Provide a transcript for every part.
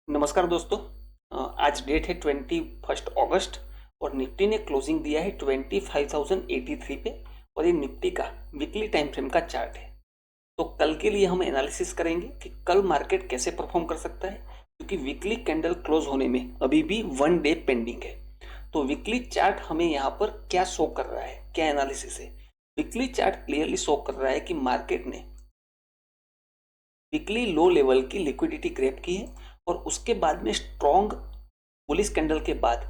नमस्कार दोस्तों। आज डेट है 21 अगस्त और निफ्टी ने क्लोजिंग दिया है 25,083 पे और ये निफ्टी का वीकली टाइम फ्रेम का चार्ट है। तो कल के लिए हम एनालिसिस करेंगे कि कल मार्केट कैसे परफॉर्म कर सकता है, क्योंकि वीकली कैंडल क्लोज होने में अभी भी 1 डे पेंडिंग है। तो वीकली चार्ट हमें यहाँ पर क्या शो कर रहा है, क्या एनालिसिस है। वीकली चार्ट क्लियरली शो कर रहा है कि मार्केट ने वीकली लो लेवल की लिक्विडिटी ग्रैब की है और उसके बाद में स्ट्रॉन्ग बुलिश कैंडल के बाद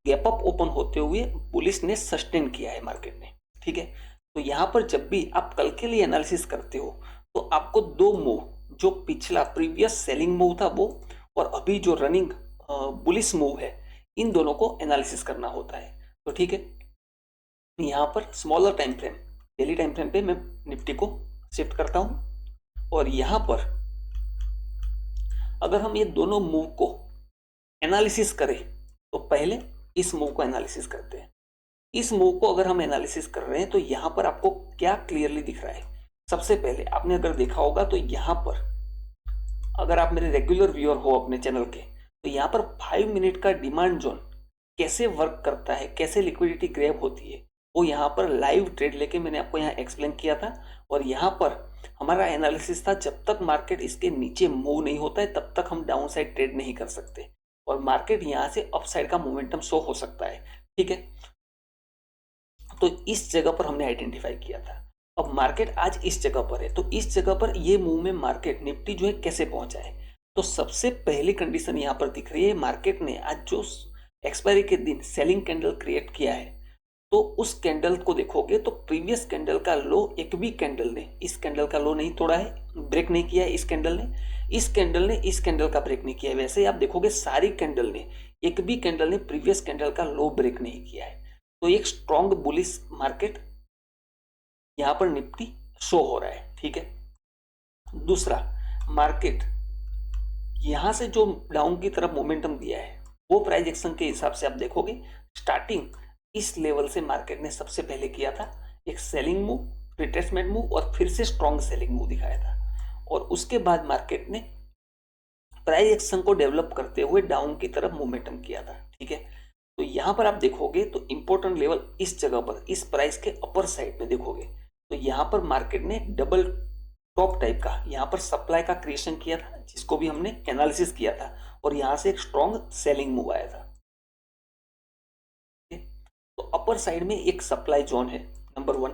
गैप अप ओपन होते हुए बुलिश ने सस्टेन किया है मार्केट ने। ठीक है, तो यहाँ पर जब भी आप कल के लिए एनालिसिस करते हो तो आपको दो मूव, जो पिछला प्रीवियस सेलिंग मूव था वो और अभी जो रनिंग बुलिश मूव है, इन दोनों को एनालिसिस करना होता है। तो ठीक है, यहाँ पर smaller time frame, daily time frame पे मैं निफ्टी को शिफ्ट करता हूँ और यहाँ पर अगर हम ये दोनों मूव को एनालिसिस करें तो पहले इस मूव को एनालिसिस करते हैं। इस मूव को अगर हम एनालिसिस कर रहे हैं तो यहां पर आपको क्या क्लियरली दिख रहा है। सबसे पहले आपने अगर देखा होगा तो यहां पर, अगर आप मेरे रेगुलर व्यूअर हो अपने चैनल के, तो यहां पर 5 मिनट का डिमांड जोन कैसे वर्क करता है, कैसे लिक्विडिटी ग्रैब होती है, वो यहाँ पर लाइव ट्रेड लेके मैंने आपको यहाँ एक्सप्लेन किया था। और यहाँ पर हमारा एनालिसिस था, जब तक मार्केट इसके नीचे मूव नहीं होता है तब तक हम डाउन साइड ट्रेड नहीं कर सकते और मार्केट यहाँ से अप साइड का मोमेंटम शो हो सकता है। ठीक है, तो इस जगह पर हमने आइडेंटिफाई किया था। अब मार्केट आज इस जगह पर है, तो इस जगह पर ये मूव में मार्केट निफ्टी जो है कैसे पहुंचा है। तो सबसे पहली कंडीशन यहाँ पर दिख रही है, मार्केट ने आज जो एक्सपायरी के दिन सेलिंग कैंडल क्रिएट किया है, तो उस कैंडल को देखोगे तो प्रीवियस कैंडल का लो एक भी कैंडल ने इस कैंडल का लो नहीं तोड़ा है, ब्रेक नहीं किया है। इस कैंडल ने इस कैंडल का ब्रेक नहीं किया है। वैसे ही आप देखोगे सारी कैंडल ने, एक भी कैंडल ने प्रीवियस कैंडल का लो ब्रेक नहीं किया है। तो एक स्ट्रॉन्ग बुलिश मार्केट यहाँ पर निफ्टी शो हो रहा है। ठीक है, दूसरा, मार्केट यहां से जो डाउन की तरफ मोमेंटम दिया है वो प्राइस एक्शन के हिसाब से आप देखोगे, स्टार्टिंग इस लेवल से मार्केट ने सबसे पहले किया था एक सेलिंग मूव, रिट्रेसमेंट मूव और फिर से स्ट्रॉन्ग सेलिंग मूव दिखाया था। और उसके बाद मार्केट ने प्राइस एक्शन को डेवलप करते हुए डाउन की तरफ मोमेंटम किया था। ठीक है, तो यहां पर आप देखोगे तो इंपॉर्टेंट लेवल इस जगह पर, इस प्राइस के अपर साइड में देखोगे तो यहां पर मार्केट ने डबल टॉप टाइप का यहाँ पर सप्लाई का क्रिएशन किया था, जिसको भी हमने एनालिसिस किया था और यहां से एक स्ट्रॉन्ग सेलिंग मूव आया था। तो अपर साइड में एक सप्लाई जोन है नंबर 1।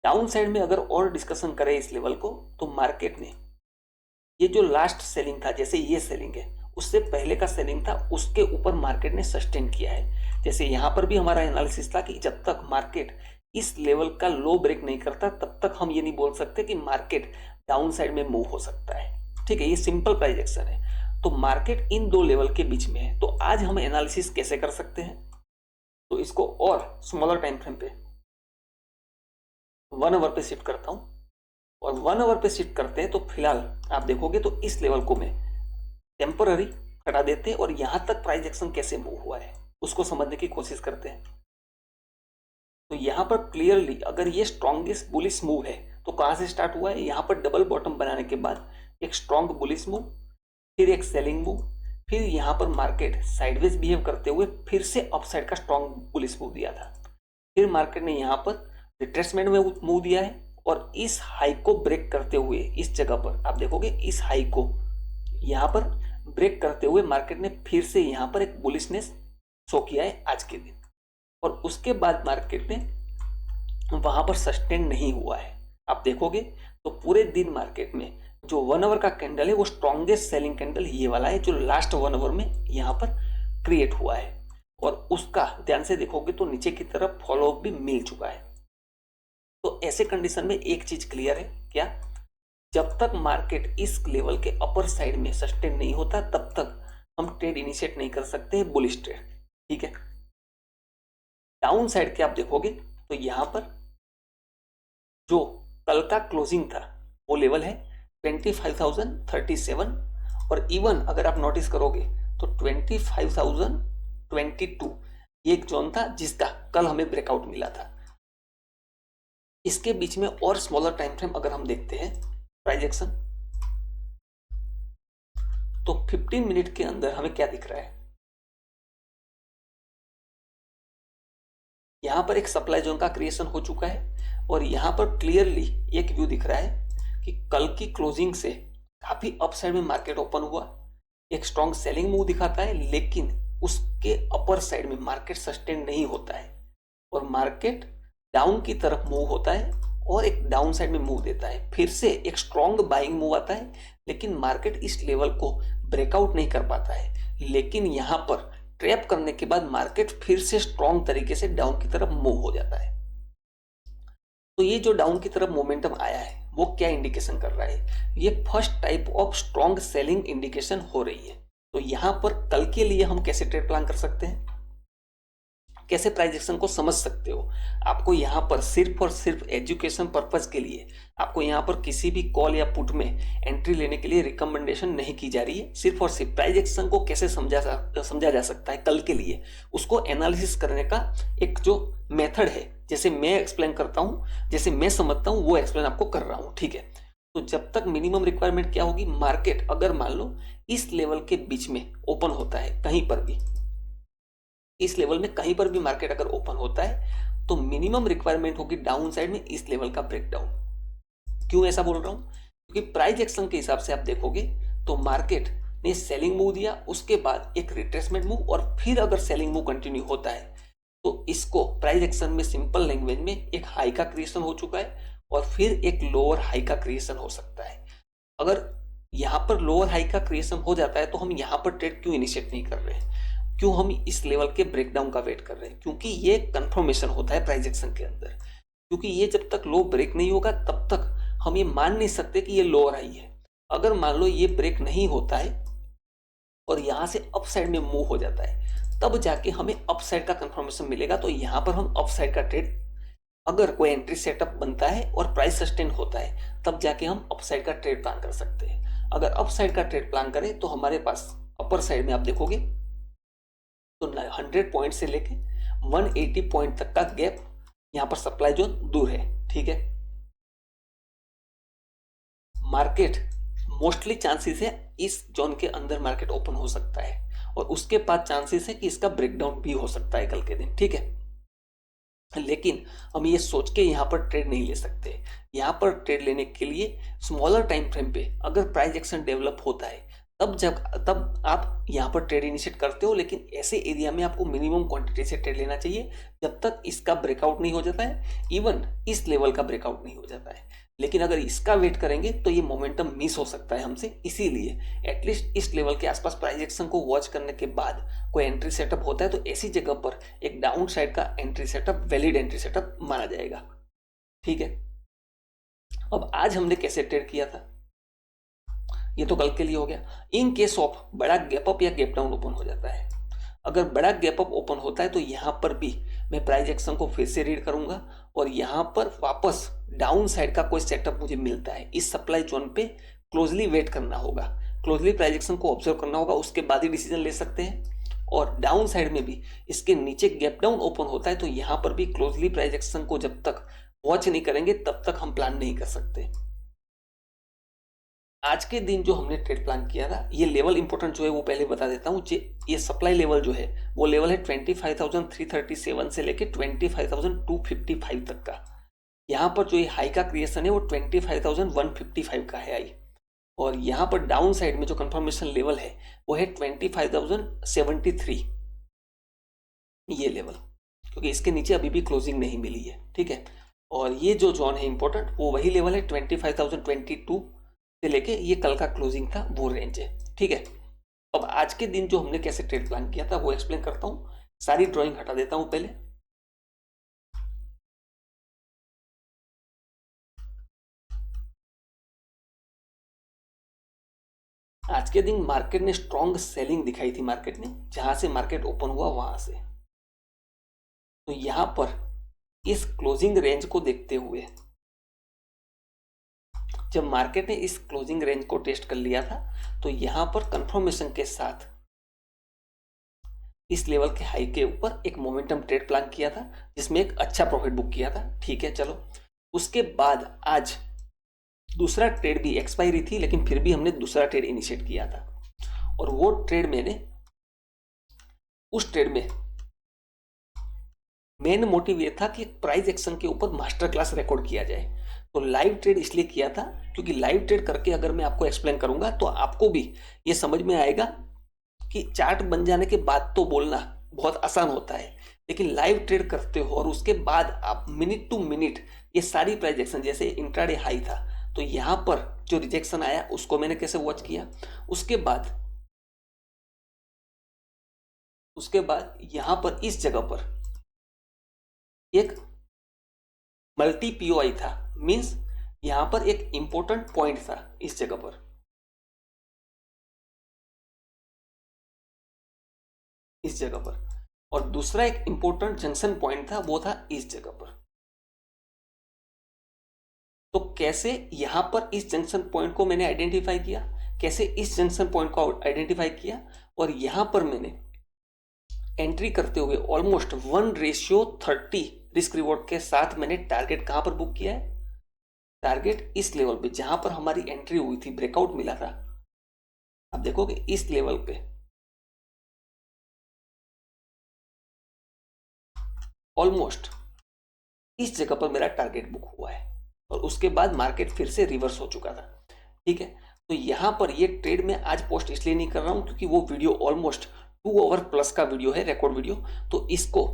डाउन साइड में अगर और डिस्कशन करें इस लेवल को, तो मार्केट ने ये जो लास्ट सेलिंग था, जैसे ये सेलिंग है, उससे पहले का सेलिंग था, उसके ऊपर मार्केट ने सस्टेन किया है। जैसे यहां पर भी हमारा एनालिसिस था कि जब तक मार्केट इस लेवल का लो ब्रेक नहीं करता तब तक हम ये नहीं बोल सकते कि मार्केट डाउन साइड में मूव हो सकता है। ठीक है, ये सिंपल प्राइस एक्शन है। तो मार्केट इन दो लेवल के बीच में है। तो आज हम एनालिसिस कैसे कर सकते हैं, तो इसको और स्मॉलर टाइम फ्रेम पे 1 आवर पे शिफ्ट करता हूं और 1 आवर पे शिफ्ट करते हैं तो फिलहाल आप देखोगे तो इस लेवल को मैं टेम्पररी हटा देते हैं और यहां तक प्राइस एक्शन कैसे मूव हुआ है उसको समझने की कोशिश करते हैं। तो यहां पर क्लियरली अगर ये स्ट्रॉन्गेस्ट बुलिश मूव है तो कहां से स्टार्ट हुआ है, यहां पर डबल बॉटम बनाने के बाद एक स्ट्रॉन्ग बुलिश मूव, फिर एक सेलिंग मूव, फिर यहां पर मार्केट साइडवेज बिहेव करते हुए फिर से अपसाइड का स्ट्रॉन्ग बुलिश मूव दिया था। फिर मार्केट ने यहां पर रिट्रेसमेंट में मूव दिया है और इस हाई को ब्रेक करते हुए इस जगह पर आप देखोगे, इस हाई को यहां पर ब्रेक करते हुए मार्केट ने फिर से यहां पर एक बुलिशनेस शो किया है आज के दिन। और उसके बाद मार्केट ने वहां पर सस्टेन नहीं हुआ है। आप देखोगे तो पूरे दिन मार्केट में जो 1 आवर का कैंडल है वो स्ट्रॉन्गेस्ट सेलिंग कैंडल ये वाला है, जो लास्ट 1 आवर में यहां पर क्रिएट हुआ है। और उसका ध्यान से देखोगे तो नीचे की तरफ फॉलो अप भी मिल चुका है। तो ऐसे कंडीशन में एक चीज क्लियर है, क्या, जब तक मार्केट इस लेवल के अपर साइड में सस्टेन नहीं होता तब तक हम ट्रेड इनिशिएट नहीं कर सकते बुलिश ट्रेड। ठीक है, डाउन साइड के आप देखोगे तो यहां पर जो कल का क्लोजिंग था वो लेवल है 25,037 और इवन अगर आप नोटिस करोगे तो 25,022 ये एक जोन था जिसका कल हमें ब्रेकआउट मिला था। इसके बीच में और स्मॉलर टाइम फ्रेम अगर हम देखते हैं प्राइस एक्शन, तो 15 मिनट के अंदर हमें क्या दिख रहा है, यहां पर एक सप्लाई जोन का क्रिएशन हो चुका है और यहां पर क्लियरली एक व्यू दिख रहा है कि कल की क्लोजिंग से काफी अपसाइड में मार्केट ओपन हुआ, एक स्ट्रॉन्ग सेलिंग मूव दिखाता है, लेकिन उसके अपर साइड में मार्केट सस्टेन नहीं होता है और मार्केट डाउन की तरफ मूव होता है और एक डाउन साइड में मूव देता है। फिर से एक स्ट्रॉन्ग बाइंग मूव आता है, लेकिन मार्केट इस लेवल को ब्रेकआउट नहीं कर पाता है। लेकिन यहां पर ट्रैप करने के बाद मार्केट फिर से स्ट्रॉन्ग तरीके से डाउन की तरफ मूव हो जाता है। तो ये जो डाउन की तरफ मोमेंटम आया है वो क्या इंडिकेशन कर रहा है, ये first type of strong selling indication हो रही है। तो यहां पर कल के लिए हम कैसे ट्रेड प्लान कर सकते हैं, कैसे प्राइस एक्शन को समझ सकते हो। आपको यहाँ पर सिर्फ और सिर्फ एजुकेशन पर्पज के लिए आपको यहाँ पर किसी भी कॉल या पुट में एंट्री लेने के लिए रिकमेंडेशन नहीं की जा रही है। सिर्फ और सिर्फ प्राइस एक्शन को कैसे समझा जा सकता है कल के लिए, उसको एनालिसिस करने का एक जो मेथड है, जैसे मैं एक्सप्लेन करता हूँ, जैसे मैं समझता हूँ वो एक्सप्लेन आपको कर रहा हूँ, ठीक है। तो जब तक मिनिमम रिक्वायरमेंट क्या होगी, मार्केट अगर मान लो इस लेवल के बीच में ओपन होता है, कहीं पर भी इस लेवल में कहीं पर भी मार्केट अगर ओपन होता है तो मिनिमम रिक्वायरमेंट होगी डाउन साइड में इस लेवल का ब्रेकडाउन। क्यों ऐसा बोल रहा हूं, क्योंकि प्राइस एक्शन के हिसाब से आप देखोगे तो मार्केट ने सेलिंग मूव दिया, उसके बाद एक रिट्रेसमेंट मूव और फिर अगर सेलिंग मूव कंटिन्यू होता है तो इसको प्राइस एक्शन में सिंपल लैंग्वेज में एक हाई का क्रिएशन हो चुका है और फिर एक लोअर हाई का क्रिएशन हो सकता है। अगर यहां पर लोअर हाई का क्रिएशन हो जाता है तो हम यहां पर ट्रेड क्यों इनिशिएट नहीं कर रहे हैं, क्यों हम इस लेवल के ब्रेकडाउन का वेट कर रहे हैं, क्योंकि ये कंफर्मेशन होता है प्राइस एक्शन के अंदर। क्योंकि ये जब तक लो ब्रेक नहीं होगा तब तक हम ये मान नहीं सकते कि ये लोअर हाई है। अगर मान लो ये ब्रेक नहीं होता है और यहां से अप साइड में मूव हो जाता है तब जाके हमें अप साइड का कंफर्मेशन मिलेगा। तो यहां पर हम अप साइड का ट्रेड, अगर कोई एंट्री सेटअप बनता है और प्राइस सस्टेन होता है तब जाके हम अप साइड का ट्रेड प्लान कर सकते हैं। अगर अप साइड का ट्रेड प्लान करें तो हमारे पास अपर साइड में आप देखोगे तो 100 पॉइंट से लेके 180 पॉइंट तक का गैप यहां पर सप्लाई जोन दूर है, ठीक है। मार्केट मोस्टली चांसेस है इस जोन के अंदर मार्केट ओपन हो सकता है और उसके बाद चांसेस है कि इसका ब्रेकडाउन भी हो सकता है कल के दिन, ठीक है। लेकिन हम ये सोच के यहां पर ट्रेड नहीं ले सकते। यहां पर ट्रेड लेने के लिए स्मॉलर टाइम फ्रेम पे अगर प्राइस एक्शन डेवलप होता है तब आप यहाँ पर ट्रेड इनिशिएट करते हो, लेकिन ऐसे एरिया में आपको मिनिमम क्वांटिटी से ट्रेड लेना चाहिए जब तक इसका ब्रेकआउट नहीं हो जाता है, इवन इस लेवल का ब्रेकआउट नहीं हो जाता है। लेकिन अगर इसका वेट करेंगे तो ये मोमेंटम मिस हो सकता है हमसे, इसीलिए एटलीस्ट इस लेवल के आसपास प्राइस एक्शन को वॉच करने के बाद कोई एंट्री सेटअप होता है तो ऐसी जगह पर एक डाउन साइड का entry setup valid entry setup माना जाएगा, ठीक है। अब आज हमने कैसे ट्रेड किया था ये तो कल के लिए हो गया। इन केस ऑफ बड़ा गैप अप या गैप डाउन ओपन हो जाता है, अगर बड़ा गैप अप ओपन होता है तो यहां पर भी मैं प्राइस एक्शन को फिर से रीड करूंगा और यहां पर वापस डाउन साइड का कोई सेटअप मुझे मिलता है इस सप्लाई जोन पे क्लोजली वेट करना होगा, क्लोजली प्राइस एक्शन को ऑब्जर्व करना होगा, उसके बाद ही डिसीजन ले सकते हैं। और डाउन साइड में भी इसके नीचे गैप डाउन ओपन होता है तो यहां पर भी क्लोजली प्राइस एक्शन को जब तक वॉच नहीं करेंगे तब तक हम प्लान नहीं कर सकते। आज के दिन जो हमने ट्रेड प्लान किया था, ये लेवल इंपॉर्टेंट जो है वो पहले बता देता हूँ। ये सप्लाई लेवल जो है वो लेवल है 25,337 से लेके 25,255 तक का। यहाँ पर जो ये हाई का क्रिएशन है वो 25,155 का है हाई, और यहाँ पर डाउन साइड में जो कंफर्मेशन लेवल है वो है 25,073 ये लेवल, क्योंकि इसके नीचे अभी भी क्लोजिंग नहीं मिली है, ठीक है। और ये जो जोन है इंपॉर्टेंट वो वही लेवल है 25,022 से लेके ये कल का क्लोजिंग था वो रेंज है, ठीक है। अब आज के दिन जो हमने कैसे ट्रेड प्लान किया था वो एक्सप्लेन करता हूं। सारी ड्राइंग हटा देता हूं पहले। आज के दिन मार्केट ने स्ट्रॉन्ग सेलिंग दिखाई थी, मार्केट ने जहां से मार्केट ओपन हुआ वहां से। तो यहां पर इस क्लोजिंग रेंज को देखते हुए जब मार्केट ने इस क्लोजिंग रेंज को टेस्ट कर लिया था तो यहां पर कंफर्मेशन के साथ इस लेवल के हाई के ऊपर एक मोमेंटम ट्रेड प्लान किया था जिसमें एक अच्छा प्रॉफिट बुक किया था, ठीक है। चलो उसके बाद आज दूसरा ट्रेड भी एक्सपायरी थी लेकिन फिर भी हमने दूसरा ट्रेड इनिशिएट किया था और वो ट्रेड मैंने, उस ट्रेड में मेन मोटिव ये था कि प्राइस एक्शन के ऊपर मास्टर क्लास रिकॉर्ड किया जाए। तो लाइव ट्रेड इसलिए किया था क्योंकि लाइव ट्रेड करके अगर मैं आपको एक्सप्लेन करूंगा तो आपको भी ये समझ में आएगा कि चार्ट बन जाने के बाद तो बोलना बहुत आसान होता है, लेकिन लाइव ट्रेड करते हो और उसके बाद आप मिनट टू मिनट ये सारी प्राइस एक्शन, जैसे इंट्राडे हाई था तो यहां पर जो रिजेक्शन आया उसको मैंने कैसे वॉच किया, उसके बाद यहां पर इस जगह पर एक मल्टी पीओआई था, मींस यहां पर एक इंपॉर्टेंट पॉइंट था इस जगह पर, इस जगह पर, और दूसरा एक इंपॉर्टेंट जंक्शन पॉइंट था वो था इस जगह पर। तो कैसे यहां पर इस जंक्शन पॉइंट को मैंने आइडेंटिफाई किया, कैसे इस जंक्शन पॉइंट को आइडेंटिफाई किया, और यहां पर मैंने एंट्री करते हुए ऑलमोस्ट 1:30 रिस्क रिवॉर्ड के साथ मैंने टारगेट कहां पर बुक किया है, टारगेट इस लेवल पे जहां पर हमारी एंट्री हुई थी, ब्रेकआउट मिला था। आप देखोगे इस लेवल पे ऑलमोस्ट इस जगह पर मेरा टारगेट बुक हुआ है और उसके बाद मार्केट फिर से रिवर्स हो चुका था। ठीक है, तो यहां पर ये ट्रेड में आज पोस्ट इसलिए नहीं कर रहा हूं क्योंकि वो वीडियो ऑलमोस्ट 2 आवर प्लस का वीडियो है, रिकॉर्ड वीडियो। तो इसको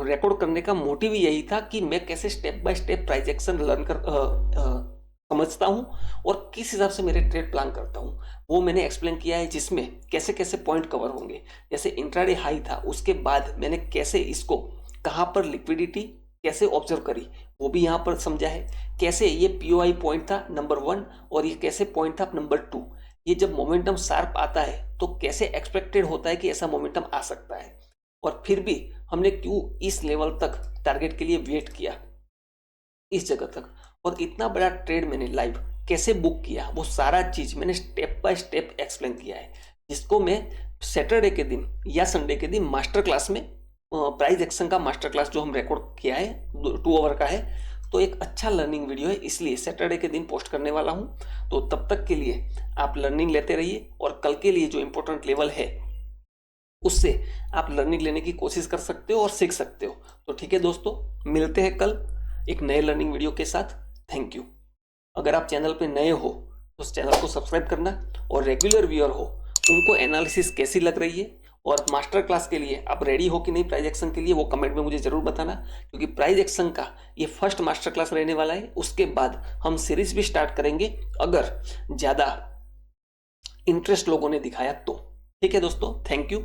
रिकॉर्ड करने का मोटिव यही था कि मैं कैसे step by step price action learn कर समझता हूं और किस हिसाब से मेरे ट्रेड प्लान करता हूं, वो मैंने एक्सप्लेन किया है, जिसमें कैसे कैसे पॉइंट कवर होंगे। जैसे इंट्राडे हाई था उसके बाद मैंने कैसे इसको, कहां पर लिक्विडिटी कैसे ऑब्जर्व करी वो भी यहां पर समझा है, कैसे ये पीओआई पॉइंट था नंबर 1 और ये कैसे पॉइंट था नंबर 2। ये जब मोमेंटम शार्प आता है तो कैसे एक्सपेक्टेड होता है कि ऐसा मोमेंटम आ सकता है, और फिर भी हमने क्यों इस लेवल तक टारगेट के लिए वेट किया, इस जगह तक, और इतना बड़ा ट्रेड मैंने लाइव कैसे बुक किया, वो सारा चीज मैंने स्टेप बाय स्टेप एक्सप्लेन किया है, जिसको मैं सैटरडे के दिन या संडे के दिन मास्टर क्लास में, प्राइस एक्शन का मास्टर क्लास जो हम रिकॉर्ड किया है 2 आवर का है, तो एक अच्छा लर्निंग वीडियो है, इसलिए सैटरडे के दिन पोस्ट करने वाला हूं। तो तब तक के लिए आप लर्निंग लेते रहिए और कल के लिए जो इंपॉर्टेंट लेवल है उससे आप लर्निंग लेने की कोशिश कर सकते हो और सीख सकते हो। तो ठीक है दोस्तों, मिलते हैं कल एक नए लर्निंग वीडियो के साथ। Thank you. अगर आप चैनल पे नए हो तो उस चैनल को सब्सक्राइब करना, और रेगुलर व्यूअर हो उनको एनालिसिस कैसी लग रही है और मास्टर क्लास के लिए आप रेडी हो कि नहीं प्राइस एक्शन के लिए, वो कमेंट में मुझे जरूर बताना, क्योंकि प्राइस एक्शन का ये फर्स्ट मास्टर क्लास रहने वाला है। उसके बाद हम सीरीज भी स्टार्ट करेंगे अगर ज्यादा इंटरेस्ट लोगों ने दिखाया तो। ठीक है दोस्तों, थैंक यू।